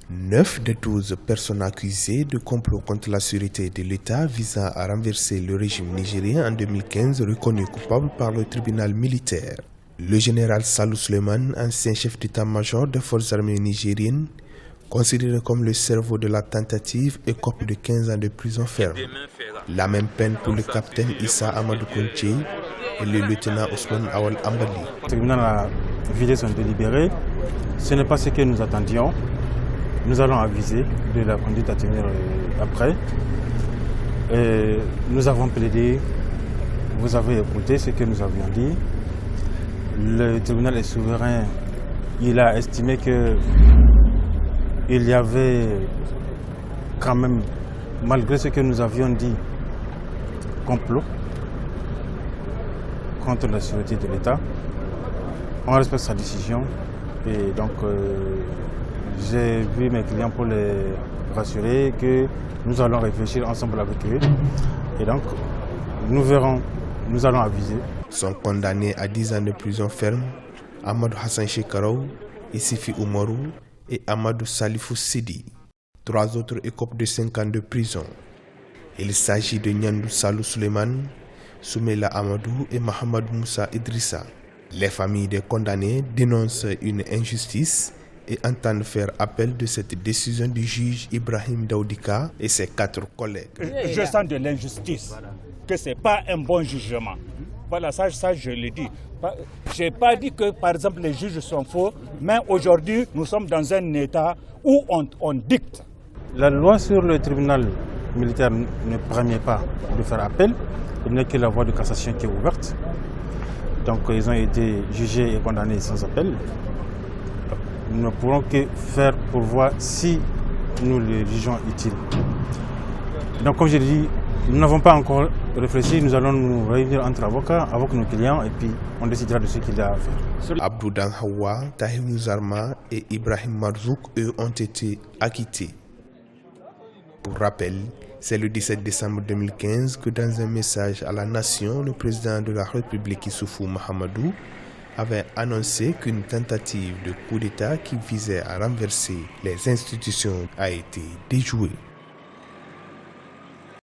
9 des 12 personnes accusées de complot contre la sûreté de l'État visant à renverser le régime nigérien en 2015 reconnus coupables par le tribunal militaire. Le général Salou Suleiman, ancien chef d'état-major des forces armées nigériennes, considéré comme le cerveau de la tentative, écope de 15 ans de prison ferme. La même peine pour le capitaine Issa Amadou Kounché et le lieutenant Ousmane Awal Ambali. Le tribunal a vidé son délibéré. Ce n'est pas ce que nous attendions. Nous allons aviser de la conduite à tenir après. Et nous avons plaidé, vous avez écouté ce que nous avions dit. Le tribunal est souverain. Il a estimé qu'il y avait quand même, malgré ce que nous avions dit, complot contre la sûreté de l'État. On respecte sa décision et donc j'ai vu mes clients pour les rassurer que nous allons réfléchir ensemble avec eux et donc nous verrons, nous allons aviser. Sont condamnés à 10 ans de prison ferme Amadou Hassan Shekarou, Issifi Oumarou et Amadou Salifou Sidi. 3 autres écopent de 5 ans de prison. Il s'agit de Nyandou Salou Suleiman, Soumela Amadou et Mohamed Moussa Idrissa. Les familles des condamnés dénoncent une injustice et entendent faire appel de cette décision du juge Ibrahim Daoudika et ses 4 collègues. Je sens de l'injustice, que ce n'est pas un bon jugement. Voilà, ça je le dis. Je n'ai pas dit que, par exemple, les juges sont faux, mais aujourd'hui, nous sommes dans un état où on dicte. La loi sur le tribunal militaire ne permet pas de faire appel. Il n'est que la voie de cassation qui est ouverte. Donc, ils ont été jugés et condamnés sans appel. Nous ne pourrons que faire pour voir si nous les jugeons utiles. Donc, comme je l'ai dit, nous n'avons pas encore réfléchi. Nous allons nous réunir entre avocats avec nos clients et puis on décidera de ce qu'il y a à faire. Abdou Dan Hawa, Tahir Mouzarma et Ibrahim Marzouk, eux, ont été acquittés. Pour rappel, c'est le 17 décembre 2015 que dans un message à la nation, le président de la République Issoufou Mahamadou avait annoncé qu'une tentative de coup d'État qui visait à renverser les institutions a été déjouée.